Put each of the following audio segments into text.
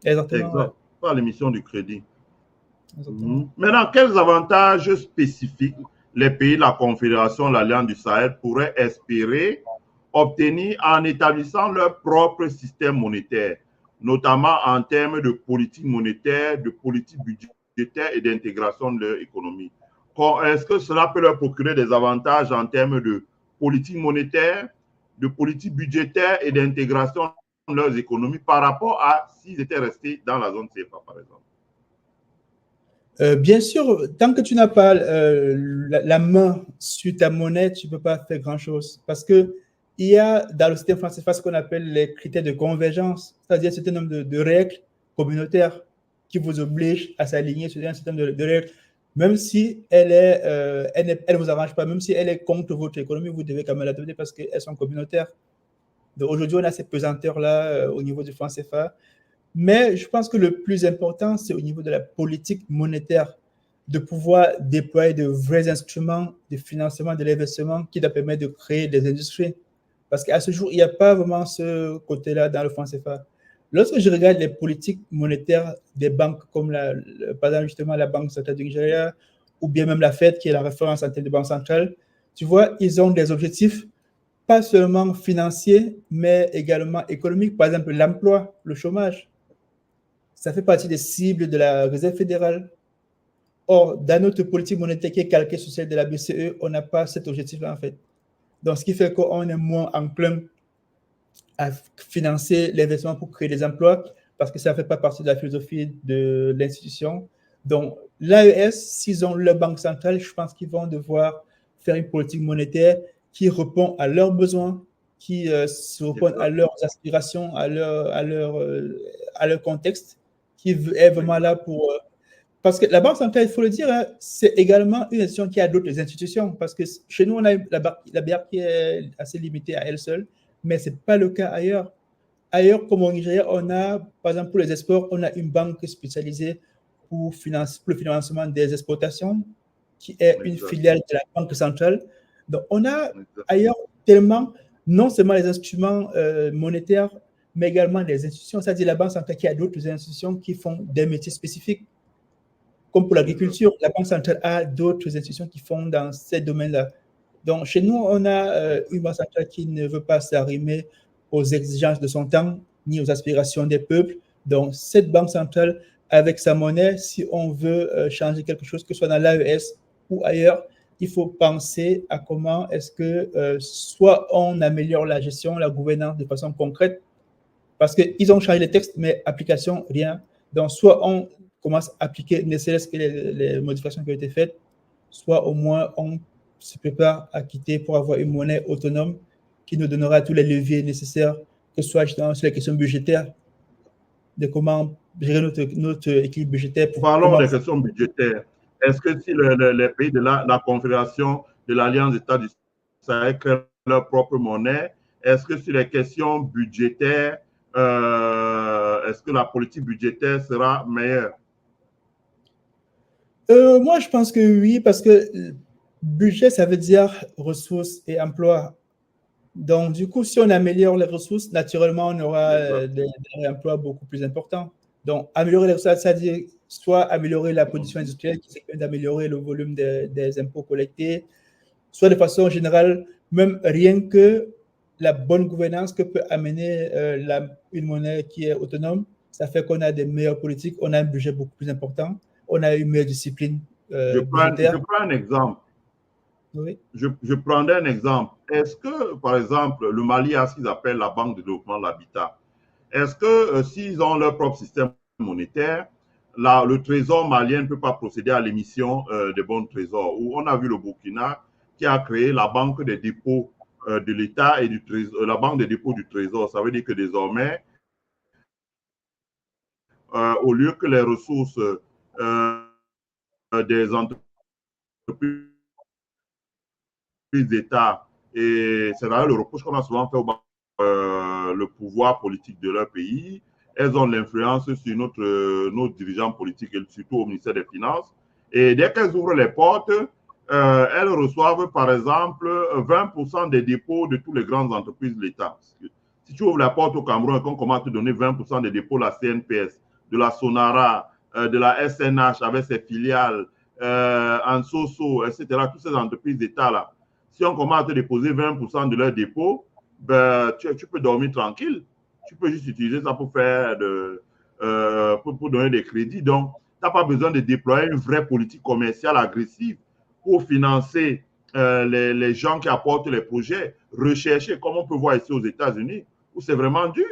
Exactement, ouais. Exact. Par l'émission du crédit. Exactement. Maintenant, quels avantages spécifiques les pays de la Confédération, l'Alliance du Sahel pourraient espérer obtenir en établissant leur propre système monétaire, notamment en termes de politique monétaire, de politique budgétaire et d'intégration de leur économie? Est-ce que cela peut leur procurer des avantages en termes de politique monétaire, de politique budgétaire et d'intégration de leurs économies par rapport à s'ils étaient restés dans la zone CFA, par exemple? Bien sûr, tant que tu n'as pas la main sur ta monnaie, tu ne peux pas faire grand-chose. Parce qu'il y a dans le système français ce qu'on appelle les critères de convergence, c'est-à-dire un certain nombre de règles communautaires qui vous obligent à s'aligner sur un certain nombre de règles. Même si elle ne vous arrange pas, même si elle est contre votre économie, vous devez quand même l'adopter parce qu'elles sont communautaires. Donc aujourd'hui, on a ces pesanteurs-là au niveau du franc CFA. Mais je pense que le plus important, c'est au niveau de la politique monétaire, de pouvoir déployer de vrais instruments de financement de l'investissement qui doivent permettre de créer des industries. Parce qu'à ce jour, il n'y a pas vraiment ce côté-là dans le franc CFA. Lorsque je regarde les politiques monétaires des banques comme par exemple justement la Banque centrale du Nigeria ou bien même la Fed qui est la référence en termes de banque centrale, tu vois, ils ont des objectifs pas seulement financiers, mais également économiques. Par exemple, l'emploi, le chômage. Ça fait partie des cibles de la Réserve fédérale. Or, dans notre politique monétaire qui est calquée sur celle de la BCE, on n'a pas cet objectif-là, en fait. Donc, ce qui fait qu'on est moins enclin à financer l'investissement pour créer des emplois parce que ça ne fait pas partie de la philosophie de l'institution. Donc, l'AES, s'ils ont leur banque centrale, je pense qu'ils vont devoir faire une politique monétaire qui répond à leurs besoins, qui répond à leurs aspirations, à leur contexte, qui est vraiment là pour... parce que la Banque centrale, il faut le dire, hein, c'est également une institution qui a d'autres institutions. Parce que chez nous, on a la BIAC qui est assez limitée à elle seule, mais ce n'est pas le cas ailleurs. Ailleurs, comme au Nigeria, on a, par exemple, pour les exports, on a une banque spécialisée pour le financement des exportations, qui est une filiale de la Banque centrale. Donc, on a ailleurs tellement, non seulement les instruments monétaires, mais également des institutions, c'est-à-dire la Banque centrale qui a d'autres institutions qui font des métiers spécifiques. Comme pour l'agriculture, la Banque centrale a d'autres institutions qui font dans ces domaines-là. Donc, chez nous, on a une Banque centrale qui ne veut pas s'arrimer aux exigences de son temps, ni aux aspirations des peuples. Donc, cette Banque centrale, avec sa monnaie, si on veut changer quelque chose, que ce soit dans l'AES ou ailleurs, il faut penser à comment est-ce que soit on améliore la gestion, la gouvernance de façon concrète, parce qu'ils ont changé les textes, mais application, rien. Donc, soit on commence à appliquer ne serait-ce que les modifications qui ont été faites, soit au moins on se prépare à quitter pour avoir une monnaie autonome qui nous donnera tous les leviers nécessaires, que ce soit justement sur les questions budgétaires, de comment gérer notre équilibre budgétaire. Parlons des questions budgétaires. Est-ce que si les pays de la Confédération de l'Alliance États du Sahel créent leur propre monnaie, est-ce que sur les questions budgétaires, est-ce que la politique budgétaire sera meilleure? Moi, je pense que oui, parce que budget, ça veut dire ressources et emploi. Donc, du coup, si on améliore les ressources, naturellement, on aura des emplois beaucoup plus importants. Donc, améliorer les ressources, c'est-à-dire soit améliorer la production industrielle, qui permet d'améliorer le volume des impôts collectés, soit de façon générale, même rien que la bonne gouvernance que peut amener une monnaie qui est autonome, ça fait qu'on a des meilleures politiques, on a un budget beaucoup plus important, on a une meilleure discipline budgétaire. Je prends un exemple. Oui. Je prendrai un exemple. Est-ce que, par exemple, le Mali a ce qu'ils appellent la Banque de développement de l'habitat? Est-ce que s'ils ont leur propre système monétaire, le trésor malien ne peut pas procéder à l'émission des bons de trésor? Où on a vu le Burkina qui a créé la Banque des dépôts de l'État et du trésor, la Banque des dépôts du trésor. Ça veut dire que désormais, au lieu que les ressources des entreprises d'État, et c'est d'ailleurs le reproche qu'on a souvent fait au le pouvoir politique de leur pays, elles ont l'influence sur nos dirigeants politiques et surtout au ministère des Finances. Et dès qu'elles ouvrent les portes, elles reçoivent par exemple 20% des dépôts de toutes les grandes entreprises de l'État. Si tu ouvres la porte au Cameroun et qu'on commence à te donner 20% des dépôts, la CNPS, de la Sonara, de la SNH avec ses filiales, Ansoso, etc., toutes ces entreprises d'État-là, si on commence à te déposer 20% de leurs dépôts, ben, tu peux dormir tranquille. Tu peux juste utiliser ça pour faire pour donner des crédits. Donc, tu n'as pas besoin de déployer une vraie politique commerciale agressive pour financer les gens qui apportent les projets. Rechercher, comme on peut voir ici aux États-Unis, où c'est vraiment dur.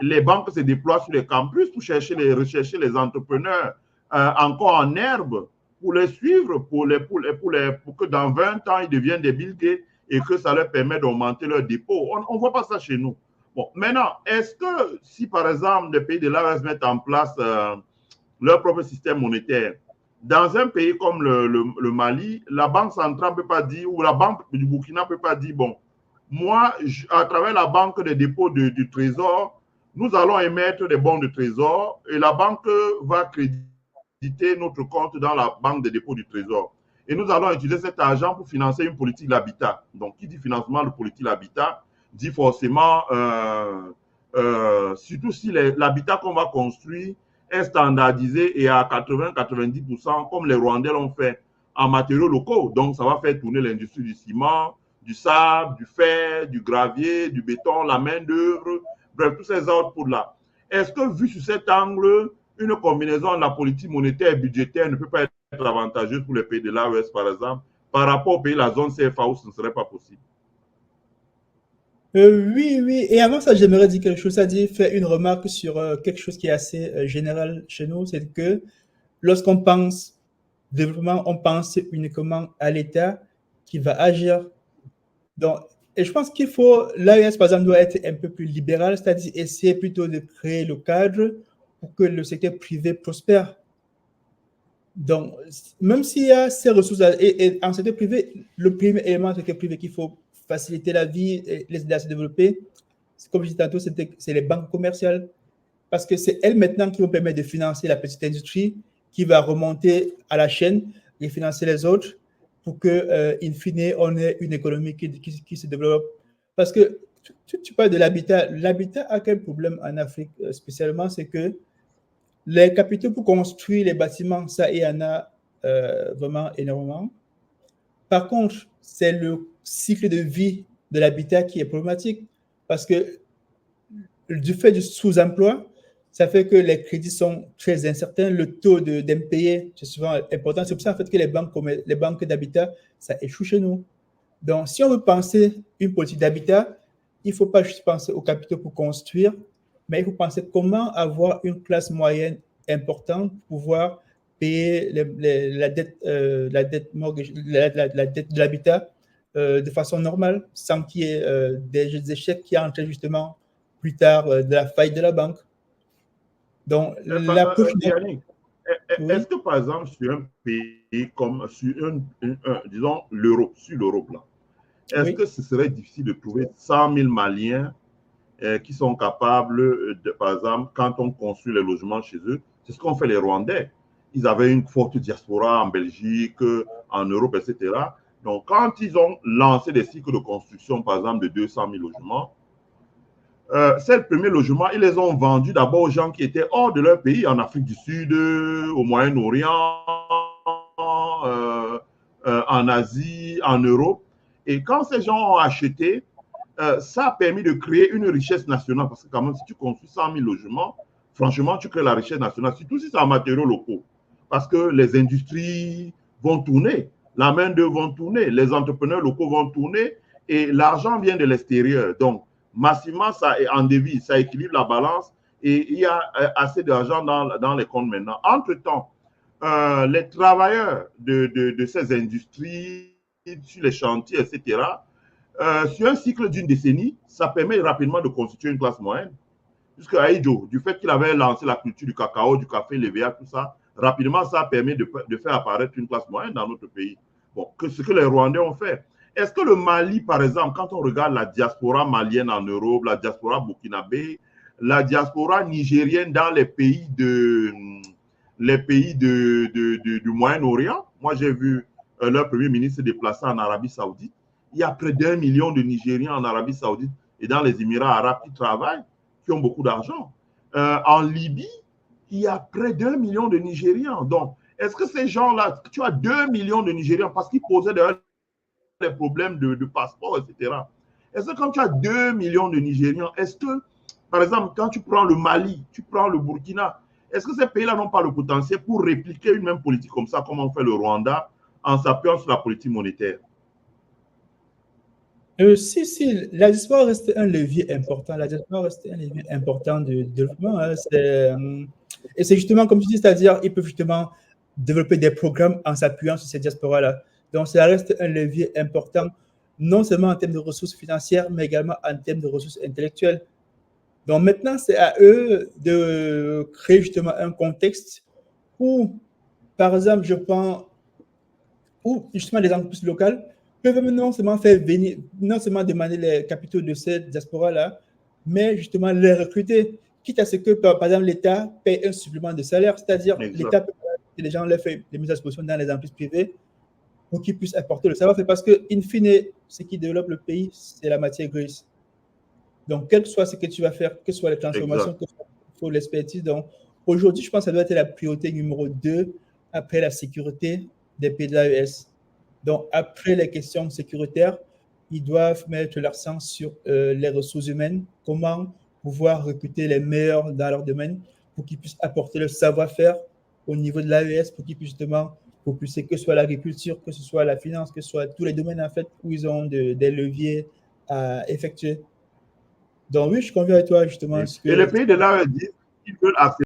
Les banques se déploient sur les campus pour rechercher les entrepreneurs encore en herbe, pour les suivre, pour que dans 20 ans, ils deviennent des Bill Gates et que ça leur permet d'augmenter leurs dépôts. On ne voit pas ça chez nous. Bon, maintenant, est-ce que si, par exemple, les pays de l'AES mettent en place leur propre système monétaire, dans un pays comme le Mali, la Banque centrale ne peut pas dire, ou la Banque du Burkina ne peut pas dire, bon, moi, à travers la Banque des dépôts du Trésor, nous allons émettre des bons de Trésor et la banque va créditer notre compte dans la Banque des dépôts du Trésor. Et nous allons utiliser cet argent pour financer une politique d'habitat. Donc, qui dit financement de politique d'habitat, dit forcément, surtout si l'habitat qu'on va construire est standardisé et à 80-90%, comme les Rwandais l'ont fait, en matériaux locaux. Donc, ça va faire tourner l'industrie du ciment, du sable, du fer, du gravier, du béton, la main-d'œuvre, bref, tous ces outputs-là. Est-ce que, vu sur cet angle, une combinaison de la politique monétaire et budgétaire ne peut pas être avantageuse pour les pays de l'AES, par exemple, par rapport aux pays de la zone CFA où ce ne serait pas possible? Oui, oui. Et avant ça, j'aimerais dire quelque chose, c'est-à-dire faire une remarque sur quelque chose qui est assez général chez nous, c'est que lorsqu'on pense développement, on pense uniquement à l'État qui va agir. Donc, et je pense qu'il faut, l'AES, par exemple, doit être un peu plus libéral, c'est-à-dire essayer plutôt de créer le cadre pour que le secteur privé prospère. Donc, même s'il y a ces ressources, et en secteur privé, le premier élément du secteur privé qu'il faut faciliter la vie et les aider à se développer, comme je disais tantôt, c'est les banques commerciales. Parce que c'est elles maintenant qui vont permettre de financer la petite industrie qui va remonter à la chaîne et financer les autres pour que, in fine, on ait une économie qui se développe. Parce que tu parles de l'habitat. L'habitat a quel problème en Afrique spécialement, c'est que les capitaux pour construire les bâtiments, ça, il y en a vraiment énormément. Par contre, c'est le cycle de vie de l'habitat qui est problématique parce que du fait du sous-emploi, ça fait que les crédits sont très incertains. Le taux d'impayé, c'est souvent important. C'est pour ça en fait, que les banques d'habitat, ça échoue chez nous. Donc, si on veut penser une politique d'habitat, il ne faut pas juste penser aux capitaux pour construire, mais il faut penser comment avoir une classe moyenne importante pour pouvoir payer la dette mortgage, la dette de l'habitat de façon normale, sans qu'il y ait des échecs qui entraînent justement plus tard de la faillite de la banque. Donc, l'approche... Yannick, Oui. est-ce que par exemple sur un pays comme disons l'Europe, sur l'Europe là, est-ce Oui. que ce serait difficile de trouver 100 000 Maliens qui sont capables, par exemple, quand on construit les logements chez eux, c'est ce qu'ont fait les Rwandais. Ils avaient une forte diaspora en Belgique, en Europe, etc. Donc, quand ils ont lancé des cycles de construction, par exemple, de 200 000 logements, ces premiers logements, ils les ont vendus d'abord aux gens qui étaient hors de leur pays, en Afrique du Sud, au Moyen-Orient, en Asie, en Europe. Et quand ces gens ont acheté, ça a permis de créer une richesse nationale. Parce que quand même, si tu construis 100 000 logements, franchement, tu crées la richesse nationale, surtout si c'est en matériaux locaux. Parce que les industries vont tourner, la main-d'œuvre vont tourner, les entrepreneurs locaux vont tourner et l'argent vient de l'extérieur. Donc, massivement, ça est en devise, ça équilibre la balance et il y a assez d'argent dans les comptes maintenant. Entre-temps, les travailleurs de ces industries, sur les chantiers, etc., sur un cycle d'une décennie, ça permet rapidement de constituer une classe moyenne. Puisque Aïdjo, du fait qu'il avait lancé la culture du cacao, du café, l'EVA, tout ça, rapidement, ça a permis de faire apparaître une classe moyenne dans notre pays. Bon, ce que les Rwandais ont fait. Est-ce que le Mali, par exemple, quand on regarde la diaspora malienne en Europe, la diaspora burkinabé, la diaspora nigérienne dans les pays du Moyen-Orient, moi j'ai vu leur premier ministre se déplacer en Arabie Saoudite. Il y a près d'1 million de Nigériens en Arabie Saoudite et dans les Émirats arabes qui travaillent, qui ont beaucoup d'argent. En Libye, il y a près d'1 million de Nigérians. Donc, est-ce que ces gens-là, tu as 2 millions de Nigérians parce qu'ils posaient des problèmes de passeport, etc. Est-ce que quand tu as 2 millions de Nigérians, est-ce que, par exemple, quand tu prends le Mali, tu prends le Burkina, est-ce que ces pays-là n'ont pas le potentiel pour répliquer une même politique comme ça, comme on fait le Rwanda, en s'appuyant sur la politique monétaire? Si, la diaspora reste un levier important. La diaspora reste un levier important de développement. Hein. Et c'est justement, comme tu dis, c'est-à-dire ils peuvent justement développer des programmes en s'appuyant sur ces diasporas-là. Donc, ça reste un levier important, non seulement en termes de ressources financières, mais également en termes de ressources intellectuelles. Donc, maintenant, c'est à eux de créer justement un contexte où, par exemple, je pense, où justement les entreprises locales peuvent non seulement faire venir, non seulement demander les capitaux de cette diaspora-là, mais justement les recruter, quitte à ce que, par exemple, l'État paye un supplément de salaire, c'est-à-dire l'État peut les gens leur fait des mises à disposition dans les entreprises privées pour qu'ils puissent apporter le savoir-faire, parce que, in fine, ce qui développe le pays, c'est la matière grise. Donc, quel que soit ce que tu vas faire, que ce soit les transformations, que ce soit l'expertise, donc aujourd'hui, je pense que ça doit être la priorité numéro 2 après la sécurité des pays de l'AES. Donc, après les questions sécuritaires, ils doivent mettre l'accent sur les ressources humaines, comment pouvoir recruter les meilleurs dans leur domaine pour qu'ils puissent apporter le savoir-faire au niveau de l'AES, pour qu'ils puissent justement propulser que ce soit l'agriculture, que ce soit la finance, que ce soit tous les domaines en fait où ils ont des leviers à effectuer. Donc oui, je conviens avec toi justement. Et les pays de l'AES disent qu'ils veulent